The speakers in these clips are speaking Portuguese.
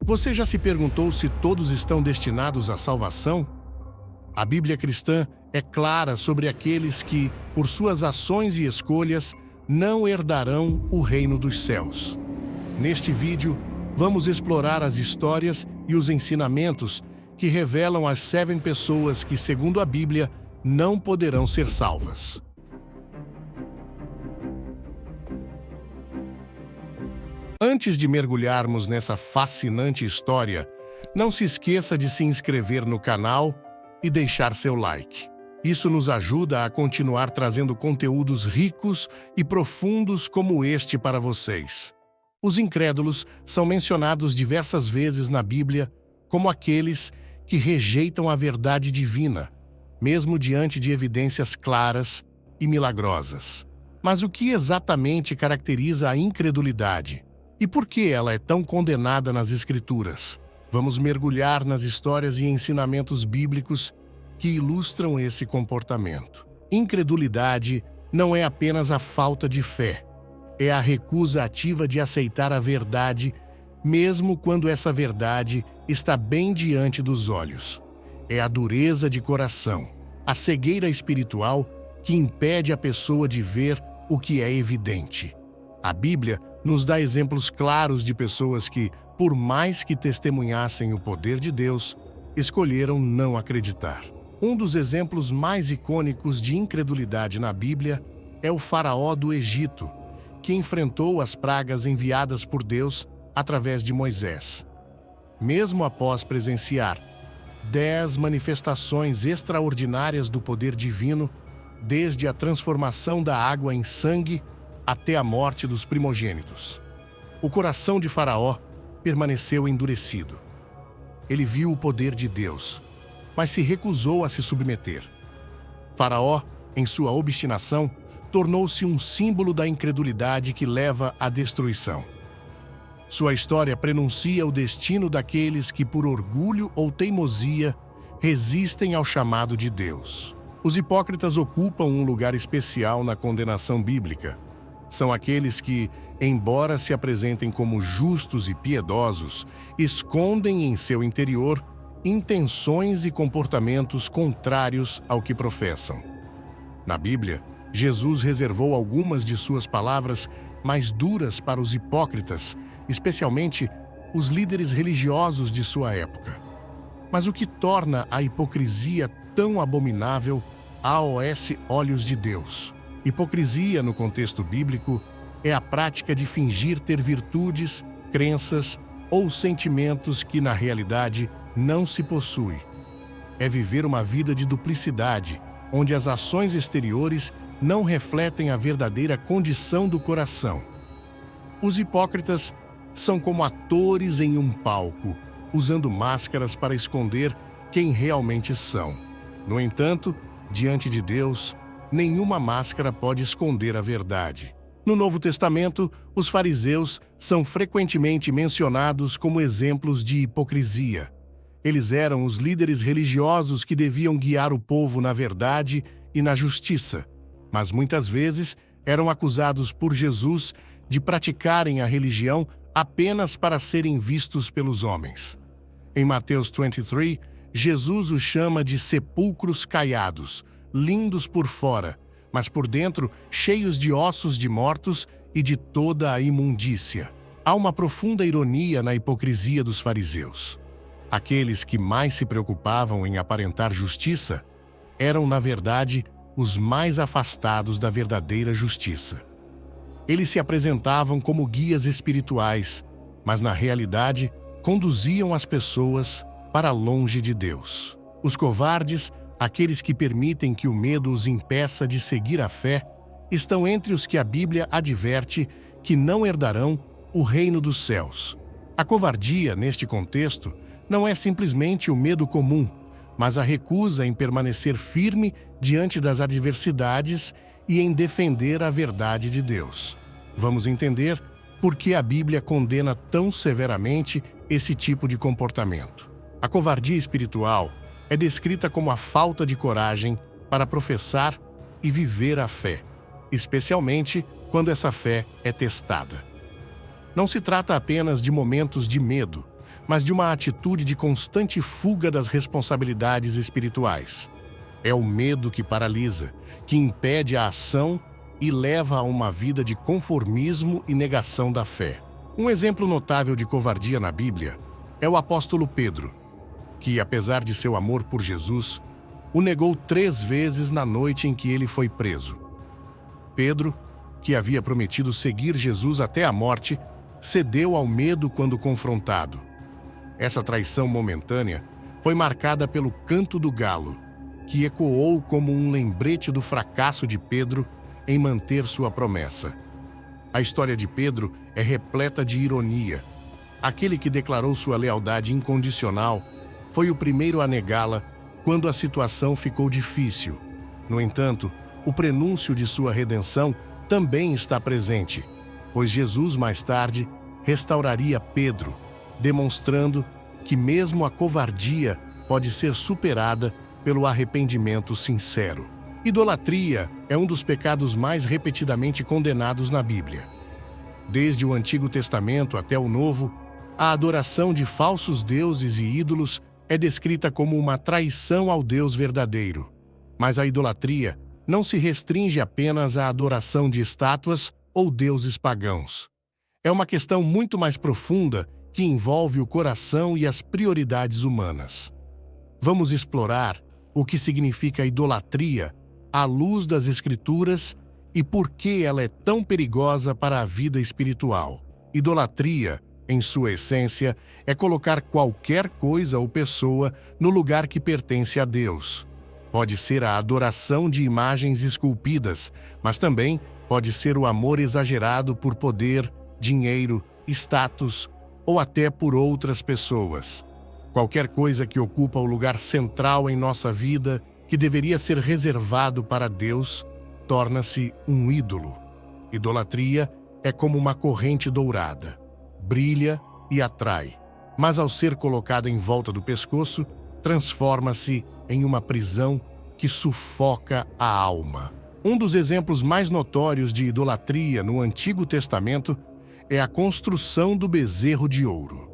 Você já se perguntou se todos estão destinados à salvação? A Bíblia cristã é clara sobre aqueles que, por suas ações e escolhas, não herdarão o reino dos céus. Neste vídeo, vamos explorar as histórias e os ensinamentos que revelam as 7 pessoas que, segundo a Bíblia, não poderão ser salvas. Antes de mergulharmos nessa fascinante história, não se esqueça de se inscrever no canal e deixar seu like. Isso nos ajuda a continuar trazendo conteúdos ricos e profundos como este para vocês. Os incrédulos são mencionados diversas vezes na Bíblia como aqueles que rejeitam a verdade divina, mesmo diante de evidências claras e milagrosas. Mas o que exatamente caracteriza a incredulidade? E por que ela é tão condenada nas Escrituras? Vamos mergulhar nas histórias e ensinamentos bíblicos que ilustram esse comportamento. Incredulidade não é apenas a falta de fé, é a recusa ativa de aceitar a verdade, mesmo quando essa verdade está bem diante dos olhos. É a dureza de coração, a cegueira espiritual que impede a pessoa de ver o que é evidente. A Bíblia nos dá exemplos claros de pessoas que, por mais que testemunhassem o poder de Deus, escolheram não acreditar. Um dos exemplos mais icônicos de incredulidade na Bíblia é o faraó do Egito, que enfrentou as pragas enviadas por Deus através de Moisés. Mesmo após presenciar 10 manifestações extraordinárias do poder divino, desde a transformação da água em sangue até a morte dos primogênitos, o coração de Faraó permaneceu endurecido. Ele viu o poder de Deus, mas se recusou a se submeter. Faraó, em sua obstinação, tornou-se um símbolo da incredulidade que leva à destruição. Sua história prenuncia o destino daqueles que, por orgulho ou teimosia, resistem ao chamado de Deus. Os hipócritas ocupam um lugar especial na condenação bíblica. São aqueles que, embora se apresentem como justos e piedosos, escondem em seu interior intenções e comportamentos contrários ao que professam. Na Bíblia, Jesus reservou algumas de suas palavras mais duras para os hipócritas, especialmente os líderes religiosos de sua época. Mas o que torna a hipocrisia tão abominável aos olhos de Deus? Hipocrisia, no contexto bíblico, é a prática de fingir ter virtudes, crenças ou sentimentos que, na realidade, não se possui. É viver uma vida de duplicidade, onde as ações exteriores não refletem a verdadeira condição do coração. Os hipócritas são como atores em um palco, usando máscaras para esconder quem realmente são. No entanto, diante de Deus, nenhuma máscara pode esconder a verdade. No Novo Testamento, os fariseus são frequentemente mencionados como exemplos de hipocrisia. Eles eram os líderes religiosos que deviam guiar o povo na verdade e na justiça, mas muitas vezes eram acusados por Jesus de praticarem a religião apenas para serem vistos pelos homens. Em Mateus 23, Jesus os chama de sepulcros caiados, lindos por fora, mas por dentro cheios de ossos de mortos e de toda a imundícia. Há uma profunda ironia na hipocrisia dos fariseus. Aqueles que mais se preocupavam em aparentar justiça eram, na verdade, os mais afastados da verdadeira justiça. Eles se apresentavam como guias espirituais, mas na realidade conduziam as pessoas para longe de Deus. Os covardes, aqueles que permitem que o medo os impeça de seguir a fé, estão entre os que a Bíblia adverte que não herdarão o reino dos céus. A covardia, neste contexto, não é simplesmente o medo comum, mas a recusa em permanecer firme diante das adversidades e em defender a verdade de Deus. Vamos entender por que a Bíblia condena tão severamente esse tipo de comportamento. A covardia espiritual é descrita como a falta de coragem para professar e viver a fé, especialmente quando essa fé é testada. Não se trata apenas de momentos de medo, mas de uma atitude de constante fuga das responsabilidades espirituais. É o medo que paralisa, que impede a ação e leva a uma vida de conformismo e negação da fé. Um exemplo notável de covardia na Bíblia é o apóstolo Pedro, que, apesar de seu amor por Jesus, o negou 3 vezes na noite em que ele foi preso. Pedro, que havia prometido seguir Jesus até a morte, cedeu ao medo quando confrontado. Essa traição momentânea foi marcada pelo canto do galo, que ecoou como um lembrete do fracasso de Pedro em manter sua promessa. A história de Pedro é repleta de ironia. Aquele que declarou sua lealdade incondicional foi o primeiro a negá-la quando a situação ficou difícil. No entanto, o prenúncio de sua redenção também está presente, pois Jesus, mais tarde, restauraria Pedro, demonstrando que mesmo a covardia pode ser superada pelo arrependimento sincero. Idolatria é um dos pecados mais repetidamente condenados na Bíblia. Desde o Antigo Testamento até o Novo, a adoração de falsos deuses e ídolos é descrita como uma traição ao Deus verdadeiro. Mas a idolatria não se restringe apenas à adoração de estátuas ou deuses pagãos. É uma questão muito mais profunda que envolve o coração e as prioridades humanas. Vamos explorar o que significa idolatria à luz das Escrituras e por que ela é tão perigosa para a vida espiritual. Idolatria, em sua essência, é colocar qualquer coisa ou pessoa no lugar que pertence a Deus. Pode ser a adoração de imagens esculpidas, mas também pode ser o amor exagerado por poder, dinheiro, status ou até por outras pessoas. Qualquer coisa que ocupa o lugar central em nossa vida, que deveria ser reservado para Deus, torna-se um ídolo. Idolatria é como uma corrente dourada. Brilha e atrai, mas ao ser colocada em volta do pescoço, transforma-se em uma prisão que sufoca a alma. Um dos exemplos mais notórios de idolatria no Antigo Testamento é a construção do bezerro de ouro.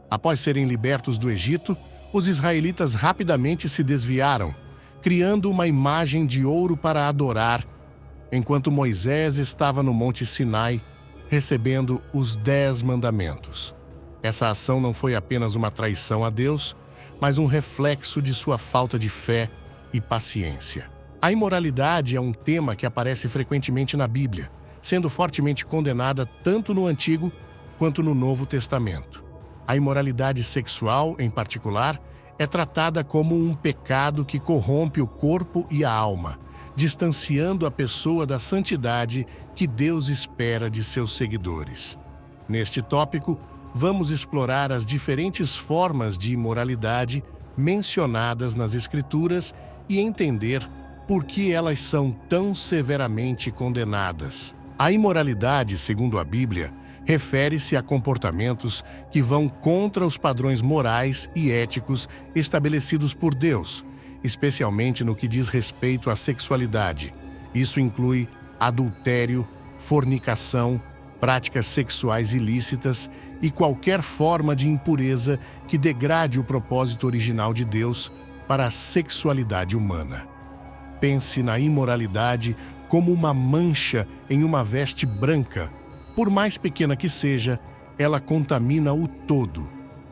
Após serem libertos do Egito, os israelitas rapidamente se desviaram, criando uma imagem de ouro para adorar, enquanto Moisés estava no Monte Sinai, recebendo os 10 mandamentos. Essa ação não foi apenas uma traição a Deus, mas um reflexo de sua falta de fé e paciência. A imoralidade é um tema que aparece frequentemente na Bíblia, sendo fortemente condenada tanto no Antigo quanto no Novo Testamento. A imoralidade sexual, em particular, é tratada como um pecado que corrompe o corpo e a alma, distanciando a pessoa da santidade que Deus espera de seus seguidores. Neste tópico, vamos explorar as diferentes formas de imoralidade mencionadas nas Escrituras e entender por que elas são tão severamente condenadas. A imoralidade, segundo a Bíblia, refere-se a comportamentos que vão contra os padrões morais e éticos estabelecidos por Deus, especialmente no que diz respeito à sexualidade. Isso inclui adultério, fornicação, práticas sexuais ilícitas e qualquer forma de impureza que degrade o propósito original de Deus para a sexualidade humana. Pense na imoralidade como uma mancha em uma veste branca. Por mais pequena que seja, ela contamina o todo,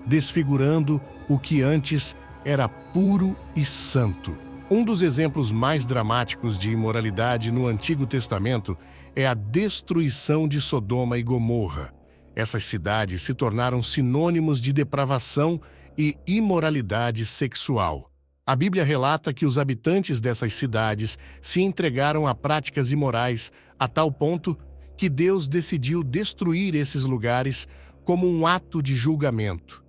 desfigurando o que antes era puro e santo. Um dos exemplos mais dramáticos de imoralidade no Antigo Testamento é a destruição de Sodoma e Gomorra. Essas cidades se tornaram sinônimos de depravação e imoralidade sexual. A Bíblia relata que os habitantes dessas cidades se entregaram a práticas imorais a tal ponto que Deus decidiu destruir esses lugares como um ato de julgamento.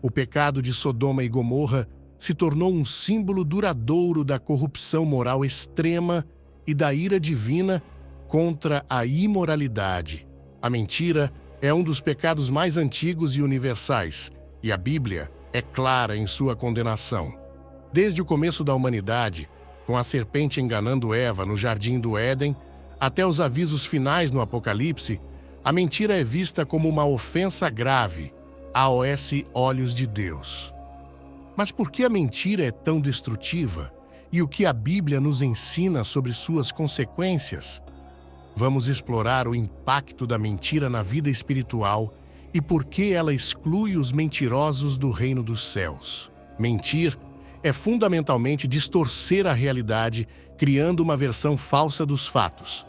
O pecado de Sodoma e Gomorra se tornou um símbolo duradouro da corrupção moral extrema e da ira divina contra a imoralidade. A mentira é um dos pecados mais antigos e universais, e a Bíblia é clara em sua condenação. Desde o começo da humanidade, com a serpente enganando Eva no jardim do Éden, até os avisos finais no Apocalipse, a mentira é vista como uma ofensa grave aos olhos de Deus. Mas por que a mentira é tão destrutiva e o que a Bíblia nos ensina sobre suas consequências? Vamos explorar o impacto da mentira na vida espiritual e por que ela exclui os mentirosos do reino dos céus. Mentir é fundamentalmente distorcer a realidade, criando uma versão falsa dos fatos.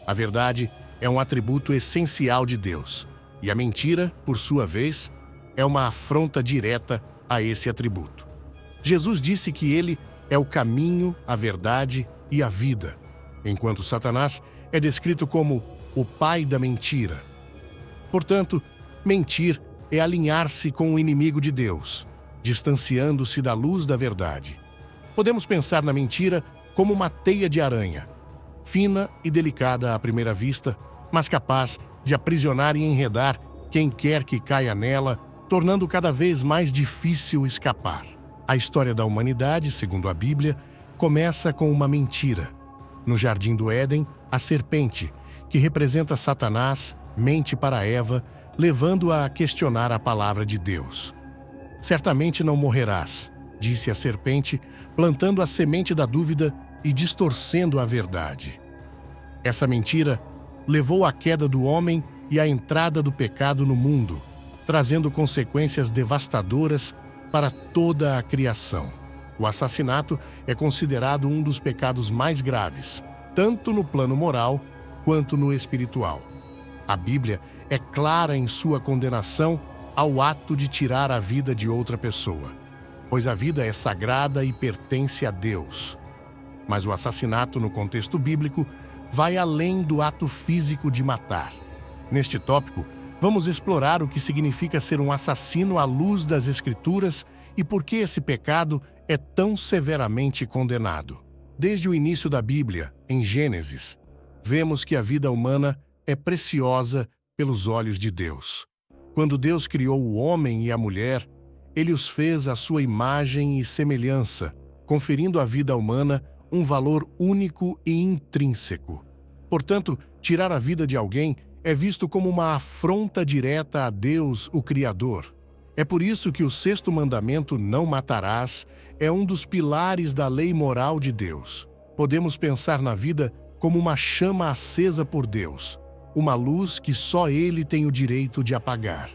A verdade é um atributo essencial de Deus, e a mentira, por sua vez, é uma afronta direta a esse atributo. Jesus disse que ele é o caminho, a verdade e a vida, enquanto Satanás é descrito como o pai da mentira. Portanto, mentir é alinhar-se com o inimigo de Deus, distanciando-se da luz da verdade. Podemos pensar na mentira como uma teia de aranha, fina e delicada à primeira vista, mas capaz de aprisionar e enredar quem quer que caia nela, tornando cada vez mais difícil escapar. A história da humanidade, segundo a Bíblia, começa com uma mentira. No Jardim do Éden, a serpente, que representa Satanás, mente para Eva, levando-a a questionar a palavra de Deus. Certamente não morrerás, disse a serpente, plantando a semente da dúvida e distorcendo a verdade. Essa mentira levou à queda do homem e à entrada do pecado no mundo, trazendo consequências devastadoras para toda a criação. O assassinato é considerado um dos pecados mais graves, tanto no plano moral quanto no espiritual. A Bíblia é clara em sua condenação ao ato de tirar a vida de outra pessoa, pois a vida é sagrada e pertence a Deus. Mas o assassinato, no contexto bíblico, vai além do ato físico de matar. Neste tópico, vamos explorar o que significa ser um assassino à luz das Escrituras e por que esse pecado é tão severamente condenado. Desde o início da Bíblia, em Gênesis, vemos que a vida humana é preciosa pelos olhos de Deus. Quando Deus criou o homem e a mulher, ele os fez à sua imagem e semelhança, conferindo à vida humana um valor único e intrínseco. Portanto, tirar a vida de alguém é visto como uma afronta direta a Deus, o Criador. É por isso que o sexto mandamento, não matarás, é um dos pilares da lei moral de Deus. Podemos pensar na vida como uma chama acesa por Deus, uma luz que só Ele tem o direito de apagar.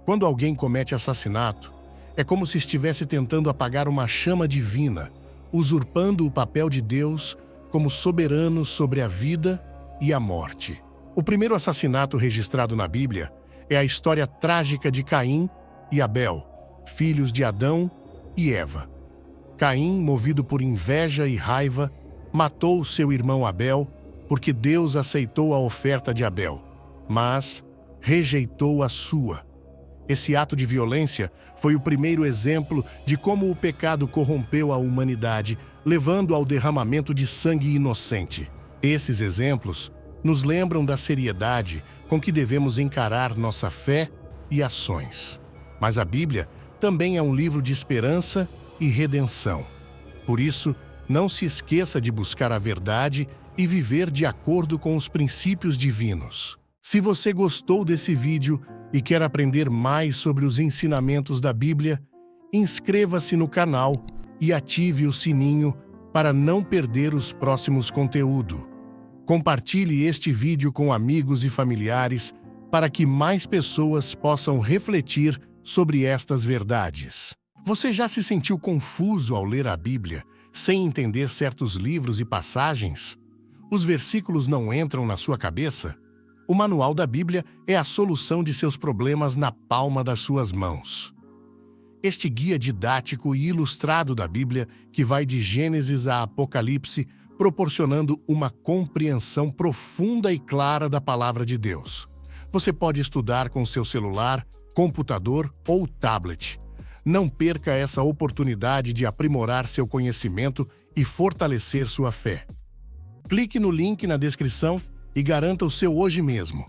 Quando alguém comete assassinato, é como se estivesse tentando apagar uma chama divina, usurpando o papel de Deus como soberano sobre a vida e a morte. O primeiro assassinato registrado na Bíblia é a história trágica de Caim e Abel, filhos de Adão e Eva. Caim, movido por inveja e raiva, matou seu irmão Abel porque Deus aceitou a oferta de Abel, mas rejeitou a sua. Esse ato de violência foi o primeiro exemplo de como o pecado corrompeu a humanidade, levando ao derramamento de sangue inocente. Esses exemplos nos lembram da seriedade com que devemos encarar nossa fé e ações. Mas a Bíblia também é um livro de esperança e redenção. Por isso, não se esqueça de buscar a verdade e viver de acordo com os princípios divinos. Se você gostou desse vídeo e quer aprender mais sobre os ensinamentos da Bíblia, inscreva-se no canal e ative o sininho para não perder os próximos conteúdos. Compartilhe este vídeo com amigos e familiares para que mais pessoas possam refletir sobre estas verdades. Você já se sentiu confuso ao ler a Bíblia, sem entender certos livros e passagens? Os versículos não entram na sua cabeça? O Manual da Bíblia é a solução de seus problemas na palma das suas mãos. Este guia didático e ilustrado da Bíblia, que vai de Gênesis a Apocalipse, proporcionando uma compreensão profunda e clara da Palavra de Deus. Você pode estudar com seu celular, computador ou tablet. Não perca essa oportunidade de aprimorar seu conhecimento e fortalecer sua fé. Clique no link na descrição e garanta o seu hoje mesmo.